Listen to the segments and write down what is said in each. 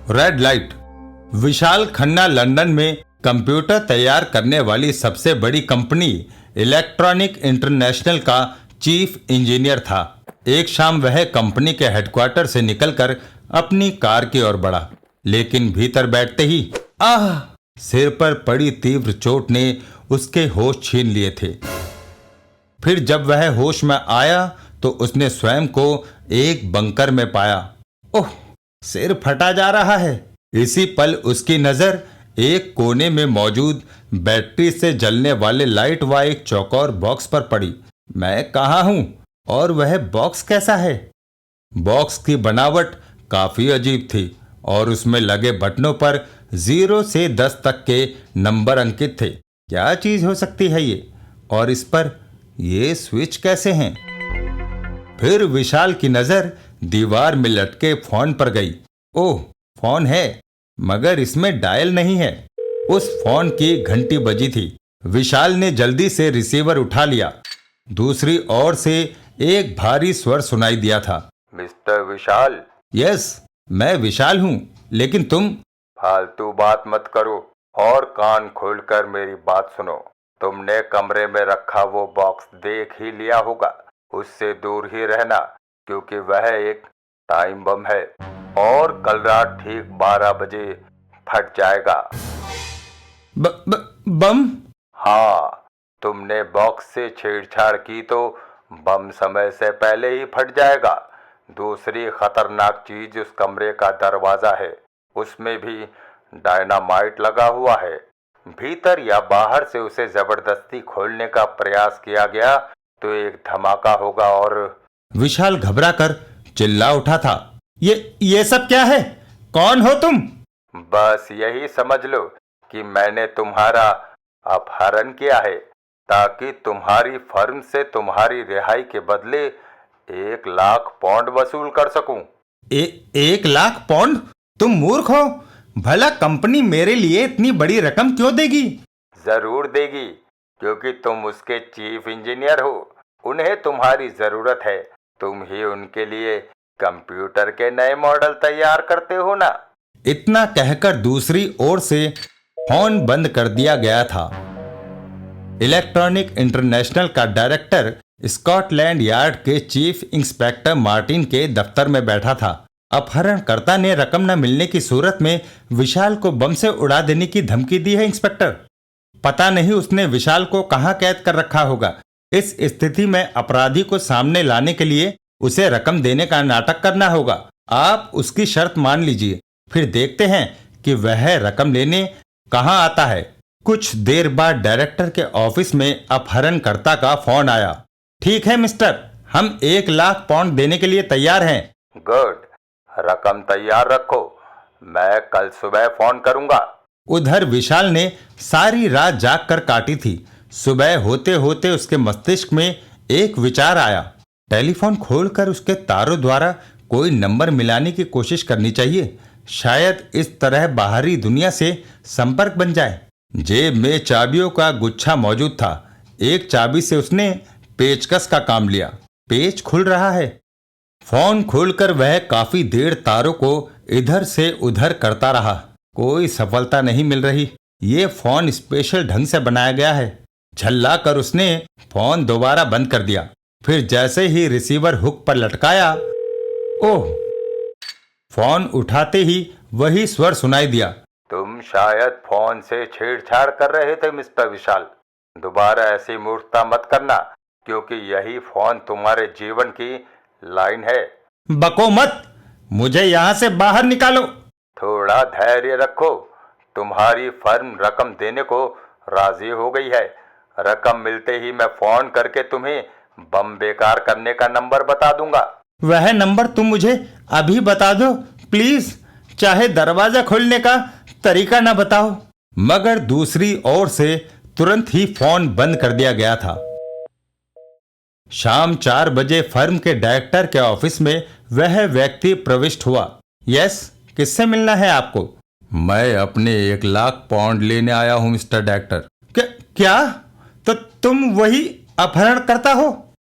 Red light. Vishal Khanna London में computer तैयार करने वाली सबसे बड़ी कंपनी इलेक्ट्रॉनिक इंटरनेशनल का चीफ इंजीनियर था। एक शाम वह कंपनी के हेडक्वार्टर से निकलकर अपनी कार की ओर बढ़ा, लेकिन भीतर बैठते ही सिर पर पड़ी तीव्र चोट ने उसके होश छीन लिए थे। फिर जब वह होश में आया तो उसने स्वयं को एक बंकर में पाया। ओह, सिर फटा जा रहा है। इसी पल उसकी नजर एक कोने में मौजूद बैटरी से जलने वाले लाइट व एक चौकोर बॉक्स पर पड़ी। मैं कहाँ हूं और वह बॉक्स कैसा है? बॉक्स की बनावट काफी अजीब थी और उसमें लगे बटनों पर 0 से 10 तक के नंबर अंकित थे। क्या चीज हो सकती है ये? और इस पर ये स्विच कैसे हैं? फिर विशाल की नजर दीवार में लटके फोन पर गई। ओह, फोन है, मगर इसमें डायल नहीं है। उस फोन की घंटी बजी थी। विशाल ने जल्दी से रिसीवर उठा लिया। दूसरी ओर से एक भारी स्वर सुनाई दिया था। मिस्टर विशाल। यस, मैं विशाल हूं, लेकिन तुम? फालतू बात मत करो और कान खोलकर मेरी बात सुनो। तुमने कमरे में रखा वो बॉक्स देख ही लिया होगा। उससे दूर ही रहना, क्योंकि वह एक टाइम बम है और कल रात ठीक 12 बजे फट जाएगा। बम? हाँ, तुमने बॉक्स से छेड़छाड़ की तो बम समय से पहले ही फट जाएगा। दूसरी खतरनाक चीज उस कमरे का दरवाजा है। उसमें भी डायनामाइट लगा हुआ है। भीतर या बाहर से उसे जबरदस्ती खोलने का प्रयास किया गया तो एक धमाका होगा और... विशाल घबराकर चिल्ला उठा था। ये सब क्या है? कौन हो तुम? बस यही समझ लो कि मैंने तुम्हारा अपहरण किया है ताकि तुम्हारी फर्म से तुम्हारी रिहाई के बदले 1 लाख पाउंड वसूल कर सकूं। 1 लाख पाउंड? तुम मूर्ख हो। भला कंपनी मेरे लिए इतनी बड़ी रकम क्यों देगी? जरूर देगी, क्योंकि तुम उसके चीफ इंजीनियर हो। उन्हें तुम्हारी जरूरत है। तुम ही उनके लिए कंप्यूटर के नए मॉडल तैयार करते हो ना। इतना कहकर दूसरी ओर से फोन बंद कर दिया गया था। इलेक्ट्रॉनिक इंटरनेशनल का डायरेक्टर स्कॉटलैंड यार्ड के चीफ इंस्पेक्टर मार्टिन के दफ्तर में बैठा था। अपहरणकर्ता ने रकम न मिलने की सूरत में विशाल को बम से उड़ा देने की धमकी दी है। इंस्पेक्टर, पता नहीं उसने विशाल को कहां कैद कर रखा होगा। इस स्थिति में अपराधी को सामने लाने के लिए उसे रकम देने का नाटक करना होगा। आप उसकी शर्त मान लीजिए, फिर देखते हैं कि वह रकम लेने कहां आता है। कुछ देर बाद डायरेक्टर के ऑफिस में अपहरणकर्ता का फोन आया। ठीक है मिस्टर, हम 1 लाख पाउंड देने के लिए तैयार हैं। गुड, रकम तैयार रखो, मैं कल सुबह फोन करूंगा। उधर विशाल ने सारी रात जाग कर काटी थी। सुबह होते होते उसके मस्तिष्क में एक विचार आया। टेलीफोन खोलकर उसके तारों द्वारा कोई नंबर मिलाने की कोशिश करनी चाहिए। शायद इस तरह बाहरी दुनिया से संपर्क बन जाए। जेब में चाबियों का गुच्छा मौजूद था। एक चाबी से उसने पेचकस का काम लिया। पेच खुल रहा है। फोन खोलकर वह काफी देर तारों को इधर से उधर करता रहा। कोई सफलता नहीं मिल रही। ये फोन स्पेशल ढंग से बनाया गया है। झल्ला कर उसने फोन दोबारा बंद कर दिया। फिर जैसे ही रिसीवर हुक पर लटकाया, ओह! फोन उठाते ही वही स्वर सुनाई दिया। तुम शायद फोन से छेड़छाड़ कर रहे थे मिस्टर विशाल। दोबारा ऐसी मूर्खता मत करना, क्योंकि यही फोन तुम्हारे जीवन की लाइन है। बको मत, मुझे यहाँ से बाहर निकालो। थोड़ा धैर्य रखो। तुम्हारी फर्म रकम देने को राजी हो गई है। रकम मिलते ही मैं फोन करके तुम्हें बम बेकार करने का नंबर बता दूंगा। वह नंबर तुम मुझे अभी बता दो प्लीज, चाहे दरवाजा खोलने का तरीका ना बताओ। मगर दूसरी ओर से तुरंत ही फोन बंद कर दिया गया था। शाम 4 बजे फर्म के डायरेक्टर के ऑफिस में वह व्यक्ति प्रविष्ट हुआ। यस, किससे मिलना है आपको? मैं अपने 1 लाख पाउंड लेने आया हूं मिस्टर डायरेक्टर। क्या? तो तुम वही अपहरण करता हो?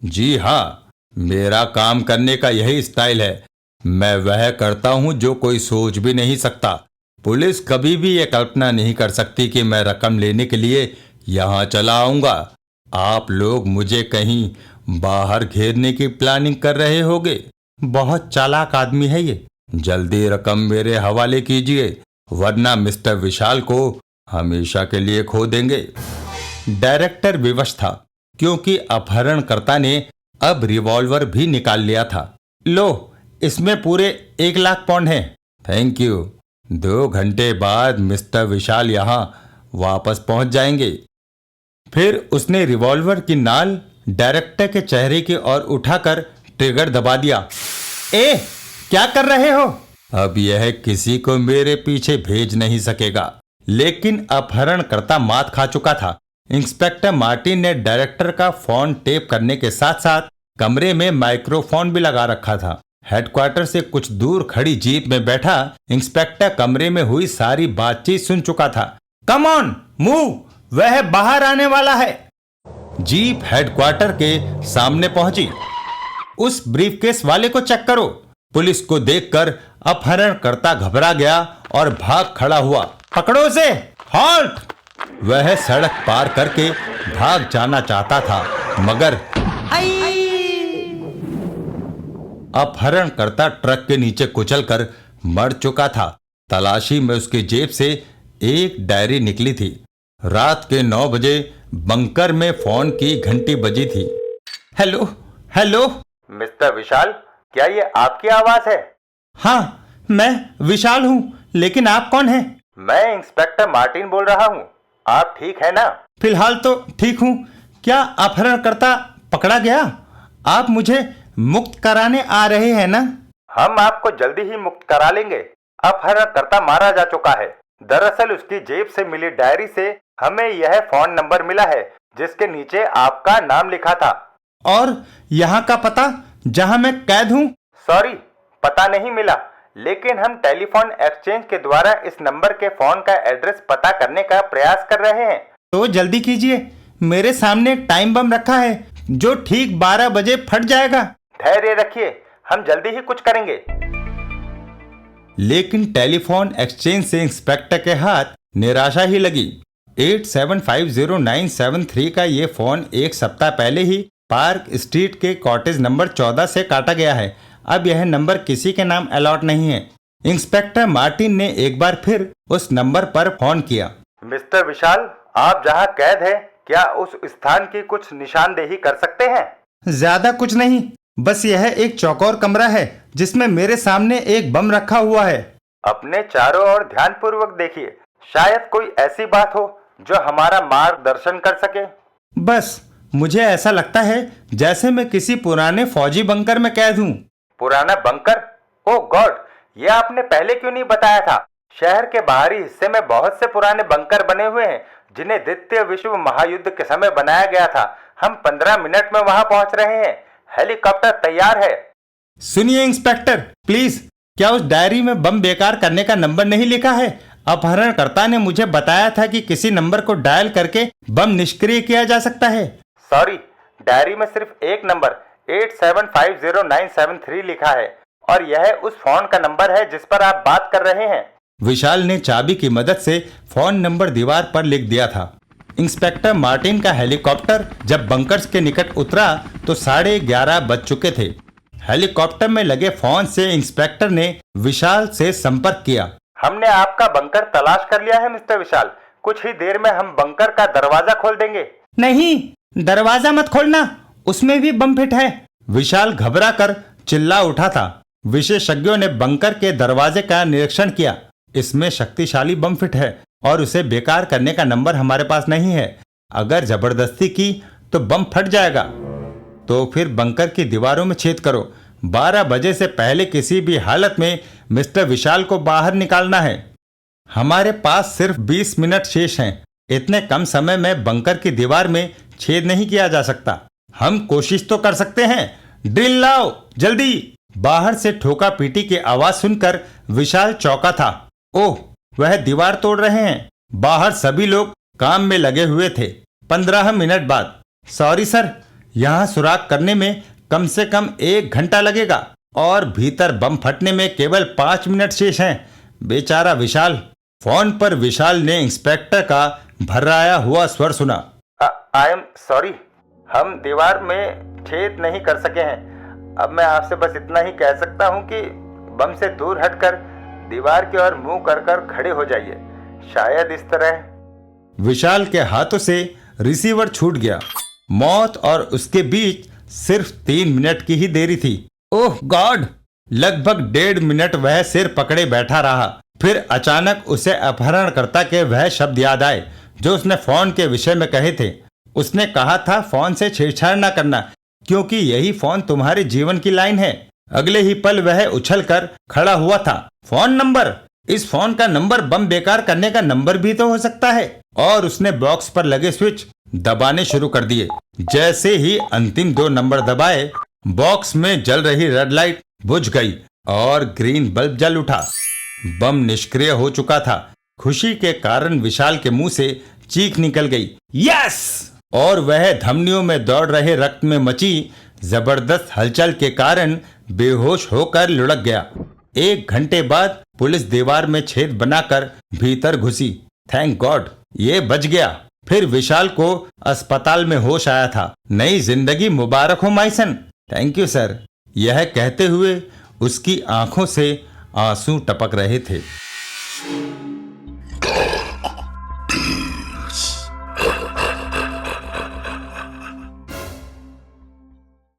जी हाँ, मेरा काम करने का यही स्टाइल है। मैं वह करता हूं जो कोई सोच भी नहीं सकता। पुलिस कभी भी ये कल्पना नहीं कर सकती कि मैं रकम लेने के लिए यहां चला आऊंगा। आप लोग मुझे कहीं बाहर घेरने की प्लानिंग कर रहे होगे। बहुत चालाक आदमी है ये। जल्दी रकम मेरे हवाले कीजिए, वरना मिस्टर विशाल को हमेशा के लिए खो देंगे। डायरेक्टर विवश था, क्योंकि अपहरणकर्ता ने अब रिवॉल्वर भी निकाल लिया था। लो, इसमें पूरे 1 लाख पाउंड हैं। Thank you. 2 घंटे बाद मिस्टर विशाल यहाँ वापस पहुंच जाएंगे। फिर उसने रिवॉल्वर की नाल डायरेक्टर के चेहरे की ओर उठाकर ट्रिगर दबा दिया। क्या कर रहे हो? अब यह किसी को मेरे पीछे भेज नहीं सकेगा। लेकिन अपहरणकर्ता मात खा चुका था। इंस्पेक्टर मार्टिन ने डायरेक्टर का फोन टेप करने के साथ साथ कमरे में माइक्रोफोन भी लगा रखा था। हेडक्वार्टर से कुछ दूर खड़ी जीप में बैठा इंस्पेक्टर कमरे में हुई सारी बातचीत सुन चुका था। कम ऑन मूव, वह बाहर आने वाला है। जीप हेडक्वार्टर के सामने पहुंची। उस ब्रीफकेस वाले को चेक करो। पुलिस को देखकर अपहरणकर्ता घबरा गया और भाग खड़ा हुआ। पकड़ो उसे, हॉल्ट। वह सड़क पार करके भाग जाना चाहता था, मगर अपहरणकर्ता ट्रक के नीचे कुचलकर मर चुका था। तलाशी में उसकी जेब से एक डायरी निकली थी। रात के 9 बजे बंकर में फोन की घंटी बजी थी। Hello hello. मिस्टर विशाल, क्या ये आपकी आवाज है? हाँ, मैं विशाल हूँ, लेकिन आप कौन हैं? मैं इंस्पेक्टर मार्टिन बोल रहा हूँ। आप ठीक है ना? फिलहाल तो ठीक हूँ। क्या अपहरणकर्ता पकड़ा गया? आप मुझे मुक्त कराने आ रहे हैं ना? हम आपको जल्दी ही मुक्त करा लेंगे। अपहरणकर्ता मारा जा चुका है। दरअसल उसकी जेब से मिली डायरी से हमें यह फोन नंबर मिला है, जिसके नीचे आपका नाम लिखा था। और यहाँ का पता जहाँ मैं कैद हूँ? सॉरी, पता नहीं मिला, लेकिन हम टेलीफोन एक्सचेंज के द्वारा इस नंबर के फोन का एड्रेस पता करने का प्रयास कर रहे हैं। तो जल्दी कीजिए, मेरे सामने एक टाइम बम रखा है जो ठीक 12 बजे फट जाएगा। धैर्य रखिए, हम जल्दी ही कुछ करेंगे। लेकिन टेलीफोन एक्सचेंज से इंस्पेक्टर के हाथ निराशा ही लगी। 87500973 का ये फोन 1 सप्ताह पहले ही पार्क स्ट्रीट के कॉटेज नंबर 14 से काटा गया है। अब यह नंबर किसी के नाम अलॉट नहीं है। इंस्पेक्टर मार्टिन ने एक बार फिर उस नंबर पर फोन किया। मिस्टर विशाल, आप जहां कैद हैं, क्या उस स्थान की कुछ निशानदेही कर सकते हैं? ज्यादा कुछ नहीं, बस यह एक चौकोर कमरा है जिसमें मेरे सामने एक बम रखा हुआ है। अपने चारों ओर ध्यानपूर्वक देखिए, शायद कोई ऐसी बात हो जो हमारा मार्गदर्शन कर सके। बस मुझे ऐसा लगता है जैसे मैं किसी पुराने फौजी बंकर में कैद हूँ। पुराना बंकर? ओह गॉड, यह आपने पहले क्यों नहीं बताया था? शहर के बाहरी हिस्से में बहुत से पुराने बंकर बने हुए हैं, जिन्हें द्वितीय विश्व महायुद्ध के समय बनाया गया था। हम 15 मिनट में वहां पहुंच रहे हैं। हेलीकॉप्टर तैयार है। सुनिए इंस्पेक्टर, प्लीज, क्या उस डायरी में बम बेकार करने का नंबर नहीं लिखा है? अपहरणकर्ता ने मुझे बताया था कि किसी नंबर को डायल करके बम निष्क्रिय किया जा सकता है। सॉरी, डायरी में सिर्फ एक नंबर 87500973 लिखा है, और यह उस फोन का नंबर है जिस पर आप बात कर रहे हैं। विशाल ने चाबी की मदद से फोन नंबर दीवार पर लिख दिया था। इंस्पेक्टर मार्टिन का हेलीकॉप्टर जब बंकर्स के निकट उतरा तो 11:30 बज चुके थे। हेलीकॉप्टर में लगे फोन से इंस्पेक्टर ने विशाल से संपर्क किया। हमने आपका बंकर तलाश कर लिया है मिस्टर विशाल। कुछ ही देर में हम बंकर का दरवाजा खोल देंगे। नहीं, दरवाजा मत खोलना, उसमें भी बम फिट है। विशाल घबरा कर चिल्ला उठा था। विशेषज्ञों ने बंकर के दरवाजे का निरीक्षण किया। इसमें शक्तिशाली बम फिट है और उसे बेकार करने का नंबर हमारे पास नहीं है। अगर जबरदस्ती की तो बम फट जाएगा। तो फिर बंकर की दीवारों में छेद करो। 12 बजे से पहले किसी भी हालत में मिस्टर विशाल को बाहर निकालना है। हमारे पास सिर्फ 20 मिनट शेष हैं। इतने कम समय में बंकर की दीवार में छेद नहीं किया जा सकता। हम कोशिश तो कर सकते हैं। ड्रिल लाओ जल्दी। बाहर से ठोका पीटी की आवाज सुनकर विशाल चौंका था। ओह, वह दीवार तोड़ रहे हैं। बाहर सभी लोग काम में लगे हुए थे। 15 मिनट बाद, सॉरी सर, यहाँ सुराख करने में कम से कम 1 घंटा लगेगा। और भीतर बम फटने में केवल 5 मिनट शेष हैं। बेचारा विशाल। फोन पर विशाल ने इंस्पेक्टर का भर्राया हुआ स्वर सुना। आई एम सॉरी, हम दीवार में छेद नहीं कर सके हैं। अब मैं आपसे बस इतना ही कह सकता हूँ कि बम से दूर हटकर दीवार की ओर मुंह कर कर खड़े हो जाइए। शायद इस तरह। विशाल के हाथों से रिसीवर छूट गया। मौत और उसके बीच सिर्फ 3 मिनट की ही देरी थी। ओह गॉड! लगभग 1.5 मिनट वह सिर पकड़े बैठा रहा। फिर अचानक उसे अपहरणकर्ता के वह शब्द याद आए जो उसने फोन के विषय में कहे थे। उसने कहा था फोन से छेड़छाड़ ना करना, क्योंकि यही फोन तुम्हारे जीवन की लाइन है। अगले ही पल वह उछलकर खड़ा हुआ था। Phone number! इस फोन का नंबर बम बेकार करने का नंबर भी तो हो सकता है। और उसने बॉक्स पर लगे स्विच दबाने शुरू कर दिए। जैसे ही अंतिम 2 नंबर दबाए, बॉक्स में जल रही रेड लाइट बुझ गई और ग्रीन बल्ब जल उठा। बम निष्क्रिय हो चुका था। खुशी के कारण विशाल के मुंह से चीख निकल गई, यस! और वह धमनियों में दौड़ रहे रक्त में मची जबरदस्त हलचल के कारण बेहोश होकर लुढ़क गया। 1 घंटे बाद पुलिस दीवार में छेद बनाकर भीतर घुसी। थैंक गॉड, ये बच गया। फिर विशाल को अस्पताल में होश आया था। नई जिंदगी मुबारक हो माइसन। Thank you sir. यह कहते हुए उसकी आंखों से आंसू टपक रहे थे।